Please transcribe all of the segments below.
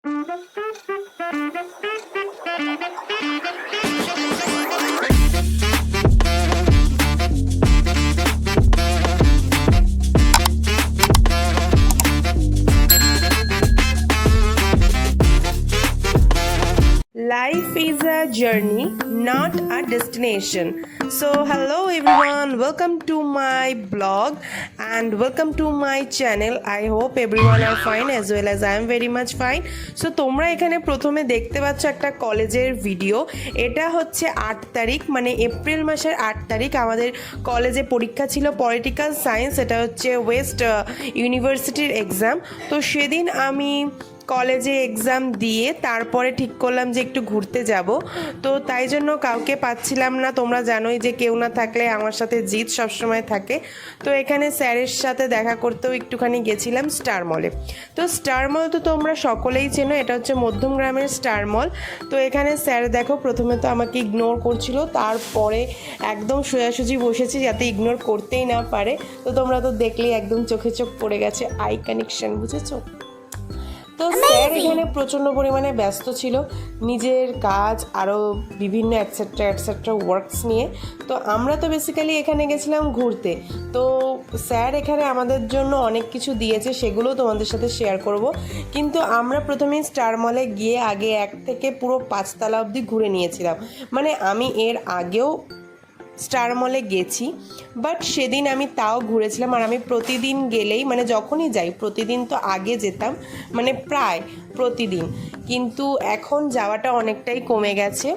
Life is a journey, not a destination. So, hello everyone, welcome to my blog and welcome to my channel. I hope everyone are fine as well as I am very much fine. So, তোমরা এখানে প্রথমে দেখতে পাচ্ছ একটা কলেজের video. এটা হচ্ছে 8 তারিখ, মানে এপ্রিল মাসের 8 তারিখ আমাদের কলেজে পরীক্ষা ছিল পলিটিক্যাল সায়েন্স। এটা হচ্ছে ওয়েস্ট ইউনিভার্সিটির এক্সাম। তো সেদিন আমি কলেজে এক্সাম দিয়ে তারপরে ঠিক করলাম যে একটু ঘুরতে যাব। তো তাই জন্য কাউকে পাচ্ছিলাম না। তোমরা জানোই যে কেউ না থাকলে আমার সাথে জিৎ সবসময় থাকে। তো এখানে স্যারের সাথে দেখা করতেও একটুখানি গেছিলাম স্টার মলে। তো স্টার মল তো তোমরা সকলেই চেনো, এটা হচ্ছে মধ্যমগ্রামের স্টার মল। তো এখানে স্যার দেখো প্রথমে তো আমাকে ইগনোর করছিল, তারপরে একদম সোজাসুজি বসেছি যাতে ইগনোর করতেই না পারে। তো তোমরা তো দেখলেই একদম চোখে চোখ পড়ে গেছে, আই কানেকশন, বুঝেছো? তো স্যার এখানে প্রচণ্ড পরিমাণে ব্যস্ত ছিল নিজের কাজ আরও বিভিন্ন অ্যাটসেট্রা ওয়ার্কস নিয়ে। তো আমরা তো বেসিক্যালি এখানে গেছিলাম ঘুরতে। তো স্যার এখানে আমাদের জন্য অনেক কিছু দিয়েছে, সেগুলো তোমাদের সাথে শেয়ার করব। কিন্তু আমরা প্রথমেই স্টার মলে গিয়ে আগে 1 থেকে পুরো 5 তলা অবধি ঘুরে নিয়েছিলাম। মানে আমি এর আগেও স্টার মলে গেছি, বাট সেদিন আমি তাও ঘুরেছিলাম। আর আমি প্রতিদিন গেলেই, মানে যখনই যাই প্রতিদিন তো আগে যেতাম, মানে প্রায় প্রতিদিন, কিন্তু এখন যাওয়াটা অনেকটাই কমে গেছে।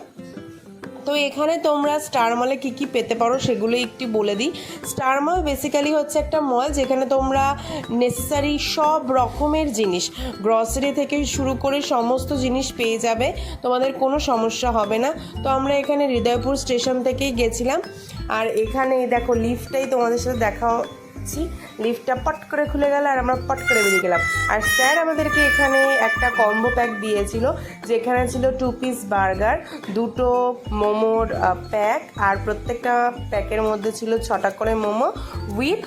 তো এখানে তোমরা স্টার মলে কী কী পেতে পারো সেগুলো একটু বলে দিই। স্টার মল বেসিক্যালি হচ্ছে একটা মল যেখানে তোমরা নেসেসারি সব রকমের জিনিস, গ্রসারি থেকে শুরু করে সমস্ত জিনিস পেয়ে যাবে, তোমাদের কোনো সমস্যা হবে না। তো আমরা এখানে হৃদয়পুর স্টেশন থেকেই গেছিলাম। আর এখানে দেখো লিফটটাই তোমাদের সাথে দেখা, লিফটটা পট করে খুলে গেল আর আমরা পট করে বেরিয়ে গেলাম। আর স্যার আমাদেরকে এখানে একটা কম্বো প্যাক দিয়েছিল, যেখানে ছিল 2 পিস বার্গার, 2টো মোমোর প্যাক, আর প্রত্যেকটা প্যাকের মধ্যে ছিল 6টা করে মোমো উইথ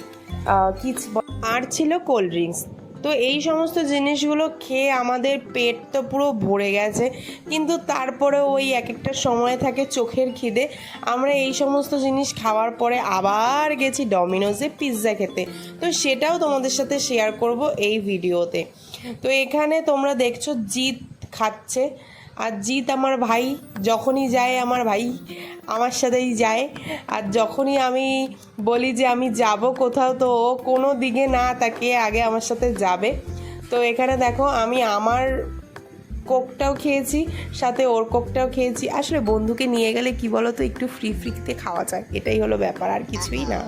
আর ছিল কোল্ড ড্রিঙ্কস। তো এই সমস্ত জিনিসগুলো খেয়ে আমাদের পেট তো পুরো ভরে গেছে, কিন্তু তারপরে ওই এক একটা সময় থাকে চোখের খিদে। আমরা এই সমস্ত জিনিস খাওয়ার পরে আবার গেছি ডমিনোজে পিৎজা খেতে। তো সেটাও তোমাদের সাথে শেয়ার করব এই ভিডিওতে। তো এখানে তোমরা দেখছো জিৎ খাচ্ছে, আর জিৎ আমার ভাই, যখনই যায় আমার ভাই আমার সাথেই যায়। আর যখনই আমি বলি যে আমি যাব কোথাও, তো ও কোনো দিকে না তাকিয়ে আগে আমার সাথে যাবে। তো এখানে দেখো আমি আমার কোকটাও খেয়েছি, সাথে ওর কোকটাও খেয়েছি। আসলে বন্ধুকে নিয়ে গেলে কি বলো তো, একটু ফ্রিতে খাওয়া যায়, এটাই হলো ব্যাপার, আর কিছুই না।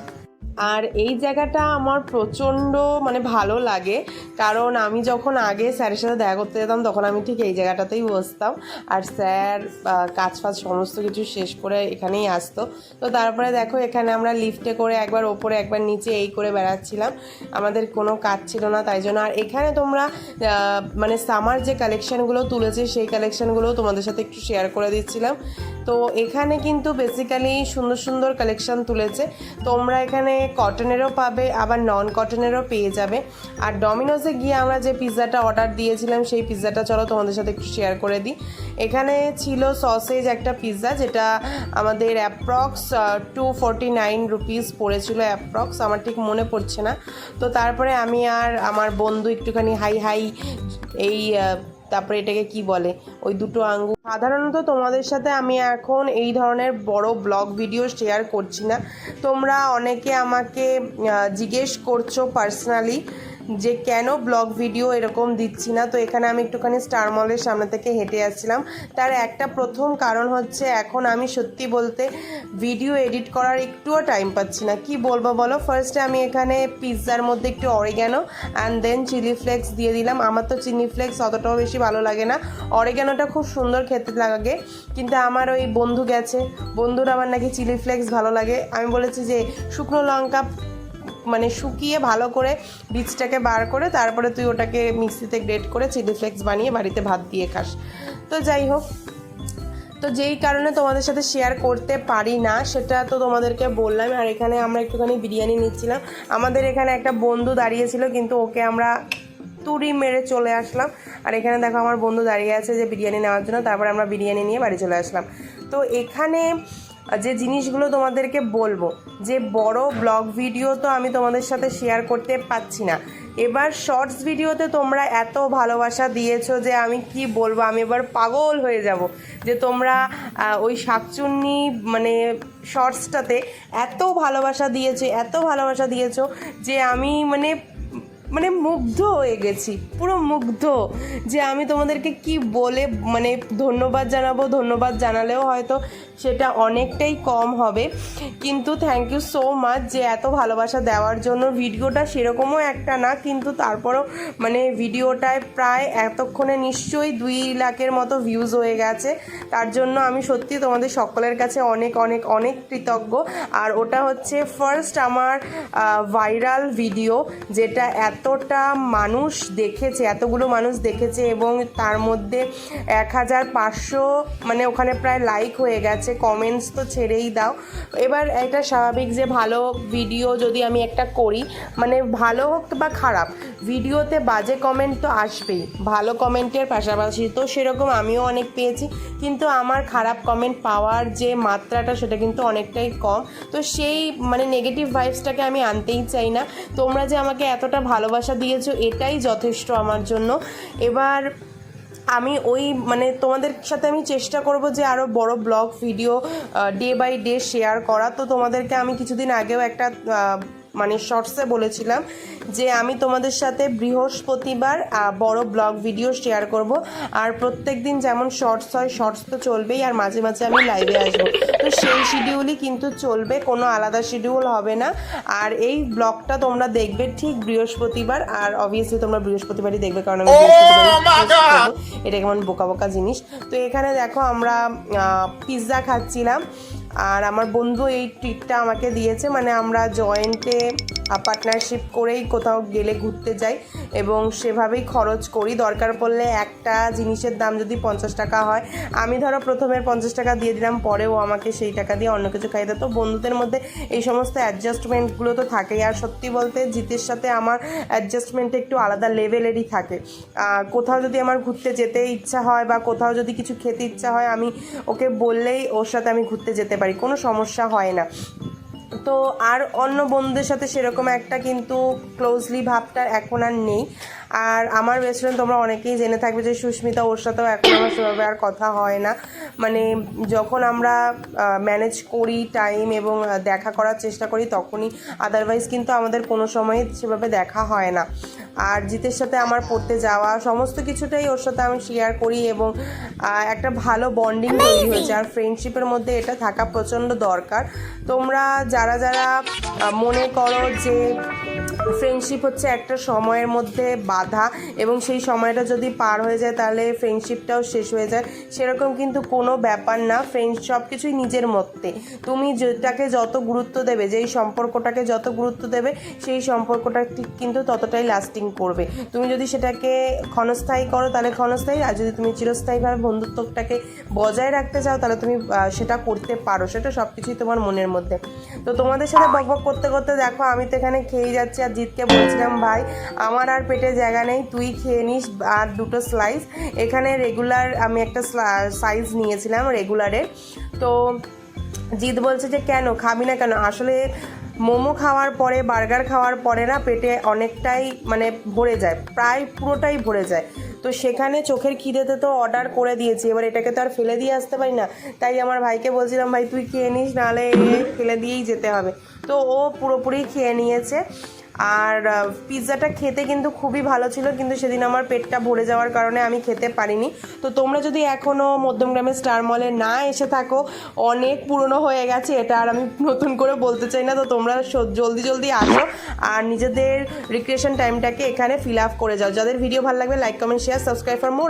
আর এই জায়গাটা আমার প্রচণ্ড মানে ভালো লাগে, কারণ আমি যখন আগে স্যারের সাথে দেখা করতে যেতাম তখন আমি ঠিক এই জায়গাটাতেই বসতাম, আর স্যার কাজ ফাজ সমস্ত কিছু শেষ করে এখানেই আসতো। তো তারপরে দেখো এখানে আমরা লিফটে করে একবার ওপরে একবার নিচে এই করে বেড়াচ্ছিলাম, আমাদের কোনো কাজ ছিল না তাই জন্য। আর এখানে তোমরা মানে সামার যে কালেকশানগুলো তুলেছে সেই কালেকশানগুলোও তোমাদের সাথে একটু শেয়ার করে দিচ্ছিলাম। তো এখানে কিন্তু বেসিক্যালি সুন্দর সুন্দর কালেকশান তুলেছে, তোমরা এখানে কটনেরও পাবে আবার নন কটনেরও পেয়ে যাবে। আর ডমিনোজে গিয়ে আমরা যে পিৎজাটা অর্ডার দিয়েছিলাম সেই পিৎজাটা চলো তোমাদের সাথে একটু শেয়ার করে দিই। এখানে ছিল সসেজ একটা পিৎজা, যেটা আমাদের অ্যাপ্রক্স 249 রুপিস পড়েছিল অ্যাপ্রক্স, আমার ঠিক মনে পড়ছে না। তো তারপরে আমি আর আমার বন্ধু একটুখানি হাই এই তারপরে এটাকে কি বলে, ওই 2টো আঙ্গুর। সাধারণত তোমাদের সাথে আমি এখন এই ধরনের বড় ব্লগ ভিডিও শেয়ার করছি না। তোমরা অনেকে আমাকে জিজ্ঞেস করছো পার্সোনালি যে কেন ব্লগ ভিডিও এরকম দিচ্ছি না। তো এখানে আমি একটুখানি স্টার মলের সামনে থেকে হেঁটে আসছিলাম। তার একটা প্রথম কারণ হচ্ছে এখন আমি সত্যি বলতে ভিডিও এডিট করার একটুও টাইম পাচ্ছি না। কি বলবো বলো, ফার্স্টে আমি এখানে পিৎজার মধ্যে একটু oregano and then chilli flakes দিয়ে দিলাম। আমার তো চিলি ফ্লেক্স অতটাও বেশি ভালো লাগে না, অরিগ্যানোটা খুব সুন্দর খেতে লাগে, কিন্তু আমার ওই বন্ধু গেছে, বন্ধুর আমার নাকি চিলি ফ্লেক্স ভালো লাগে। আমি বলেছি যে শুকনো লঙ্কা মানে শুকিয়ে ভালো করে বীজটাকে বার করে তারপরে তুই ওটাকে মিক্সিতে গ্রেট করে চিলি ফ্লেক্স বানিয়ে বাড়িতে ভাত দিয়ে খাস। তো যাই হোক, তো যেই কারণে তোমাদের সাথে শেয়ার করতে পারি না সেটা তো তোমাদেরকে বললাম। আর এখানে আমরা একটুখানি বিরিয়ানি নিচ্ছিলাম, আমাদের এখানে একটা বন্ধু দাঁড়িয়েছিল কিন্তু ওকে আমরা তুড়ি মেরে চলে আসলাম। আর এখানে দেখো আমার বন্ধু দাঁড়িয়ে আছে যে বিরিয়ানি নেওয়ার জন্য, তারপরে আমরা বিরিয়ানি নিয়ে বাড়ি চলে আসলাম। তো এখানে যে জিনিসগুলো তোমাদেরকে বলবো, যে বড় ব্লগ ভিডিও তো আমি তোমাদের সাথে শেয়ার করতে পারছি না, এবার শর্টস ভিডিওতে তোমরা এত ভালোবাসা দিয়েছো যে আমি কি বলবো, আমি এবার পাগল হয়ে যাব যে তোমরা ওই শাকচুন্নি মানে শর্টসটাতে এত ভালোবাসা দিয়েছো যে আমি মানে মুগ্ধ হয়ে গেছি, পুরো মুগ্ধ, যে আমি তোমাদেরকে কি বলে মানে ধন্যবাদ জানালেও হয়তো সেটা অনেকটাই কম হবে। কিন্তু থ্যাংক ইউ সো মাচ যে এত ভালোবাসা দেওয়ার জন্য। ভিডিওটা সেরকমও একটা না, কিন্তু তারপরও মানে ভিডিওটায় প্রায় এতক্ষণে নিশ্চয়ই 2 লাখের মতো ভিউজ হয়ে গেছে। তার জন্য আমি সত্যি তোমাদের সকলের কাছে অনেক অনেক অনেক কৃতজ্ঞ। আর ওটা হচ্ছে ফার্স্ট আমার ভাইরাল ভিডিও, যেটা এতটা মানুষ দেখেছে, এতগুলো মানুষ দেখেছে, এবং তার মধ্যে 1500 মানে ওখানে প্রায় লাইক হয়ে গেছে, কমেন্টস তো ছেড়েই দাও। এবার এটা স্বাভাবিক যে ভালো ভিডিও যদি আমি একটা করি, মানে ভালো হোক বা খারাপ, ভিডিওতে বাজে কমেন্ট তো আসবেই, ভালো কমেন্টের পাশাপাশি তো সেরকম আমিও অনেক পেয়েছি, কিন্তু আমার খারাপ কমেন্ট পাওয়ার যে মাত্রাটা সেটা কিন্তু অনেকটাই কম। তো সেই মানে নেগেটিভ ভাইবসটাকে আমি আনতেই চাই না। তোমরা যে আমাকে এতটা ভালোবাসা দিয়েছো এটাই যথেষ্ট আমার জন্য। এবার আমি ওই মানে তোমাদের সাথে আমি চেষ্টা করব যে আরও বড় blog video day by day share করা। তো তোমাদেরকে আমি কিছুদিন আগেও একটা মানে শর্টসে বলেছিলাম যে আমি তোমাদের সাথে বৃহস্পতিবার বড় ব্লগ ভিডিও শেয়ার করব, আর প্রত্যেক দিন যেমন শর্টস হয় শর্টস তো চলবেই, আর মাঝে মাঝে আমি লাইভে আসবো। তো সেই শিডিউলই কিন্তু চলবে, কোনো আলাদা শিডিউল হবে না। আর এই ব্লগটা তোমরা দেখবে ঠিক বৃহস্পতিবার, আর অবভিয়াসলি তোমরা বৃহস্পতিবারই দেখবে, কারণ আমি বৃহস্পতিবার এটা কেমন বোকা বোকা জিনিস। তো এখানে দেখো আমরা পিৎজা খাচ্ছিলাম, আর আমার বন্ধু এই ট্রিটটা আমাকে দিয়েছে, মানে আমরা জয়েন্টে পার্টনারশিপ করেই কোথাও গেলে ঘুরতে যাই এবং সেভাবেই খরচ করি। দরকার পড়লে একটা জিনিসের দাম যদি 50 টাকা হয়, আমি ধরো প্রথমে 50 টাকা দিয়ে দিলাম, পরেও আমাকে সেই টাকা দিয়ে অন্য কিছু খাইতে। তো বন্ধুদের মধ্যে এই সমস্ত অ্যাডজাস্টমেন্টগুলো তো থাকেই। আর সত্যি বলতে জিতের সাথে আমার অ্যাডজাস্টমেন্ট একটু আলাদা লেভেলেরই থাকে। কোথাও যদি আমার ঘুরতে যেতে ইচ্ছা হয় বা কোথাও যদি কিছু খেতে ইচ্ছা হয়, আমি ওকে বললেই ওর সাথে আমি ঘুরতে যেতে পারি, কোনো সমস্যা হয় না। তো আর অন্য বন্ধুদের সাথে সেরকম একটা কিন্তু ক্লোজলি ভাবটা এখন আর নেই। আর আমার বেস্ট ফ্রেন্ড তোমরা অনেকেই জেনে থাকবে যে সুস্মিতা, ওর সাথেও এখন আমার সেভাবে আর কথা হয় না। মানে যখন আমরা ম্যানেজ করি টাইম এবং দেখা করার চেষ্টা করি তখনই, আদারওয়াইজ কিন্তু আমাদের কোনো সময় সেভাবে দেখা হয় না। আর জিতের সাথে আমার পড়তে যাওয়া সমস্ত কিছুটাই ওর সাথে আমি শেয়ার করি, এবং একটা ভালো বন্ডিং তৈরি হয়েছে। আর ফ্রেন্ডশিপের মধ্যে এটা থাকা প্রচণ্ড দরকার। তোমরা যারা যারা মনে করো যে ফ্রেন্ডশিপ হচ্ছে একটা সময়ের মধ্যে বাধা এবং সেই সময়টা যদি পার হয়ে যায় তাহলে ফ্রেন্ডশিপটাও শেষ হয়ে যায়, সেরকম কিন্তু কোনো ব্যাপার না। ফ্রেন্ড সব কিছুই নিজের মধ্যে, তুমি যেটাকে যত গুরুত্ব দেবে, যেই সম্পর্কটাকে যত গুরুত্ব দেবে, সেই সম্পর্কটা ঠিক কিন্তু ততটাই লাস্টিং করবে। তুমি যদি সেটাকে ক্ষণস্থায়ী করো তাহলে ক্ষণস্থায়ী, আর যদি তুমি চিরস্থায়ীভাবে বন্ধুত্বটাকে বজায় রাখতে চাও তাহলে তুমি সেটা করতে পারো, সেটা সব কিছুই তোমার মনের মধ্যে। তো তোমাদের সাথে বকবক করতে করতে দেখো আমি তো এখানে খেয়েই যাচ্ছি, আর জিতকে বলছিলাম ভাই আমার আর পেটে জায়গা নেই, তুই খেয়ে নিস আর 2টো স্লাইস। এখানে রেগুলার আমি একটা সাইজ নিয়েছিলাম রেগুলারের। তো জিত বলছে যে কেন খাবি না কেন, আসলে মোমো খাওয়ার পরে বার্গার খাওয়ার পরে না পেটে অনেকটাই মানে ভরে যায়, প্রায় পুরোটাই ভরে যায়। তো সেখানে চোখের খিদেতে তো অর্ডার করে দিয়েছি, এবার এটাকে তো আর ফেলে দিয়ে আসতে পারি না। তাই আমার ভাইকে বলছিলাম ভাই তুই খেয়ে নিস, নাহলে ফেলে দিয়েই যেতে হবে। তো ও পুরোপুরি খেয়ে নিয়েছে। আর পিৎজাটা খেতে কিন্তু খুবই ভালো ছিল, কিন্তু সেদিন আমার পেটটা ভরে যাওয়ার কারণে আমি খেতে পারিনি। তো তোমরা যদি এখনও মধ্যমগ্রামের স্টার মলে না এসে থাকো, অনেক পুরনো হয়ে গেছে এটা, আর আমি নতুন করে বলতে চাই না। তো তোমরা জলদি জলদি আসো আর নিজেদের রিক্রিয়েশন টাইমটাকে এখানে ফিল আপ করে যাও। যাদের ভিডিও ভালো লাগবে like comment share subscribe for more.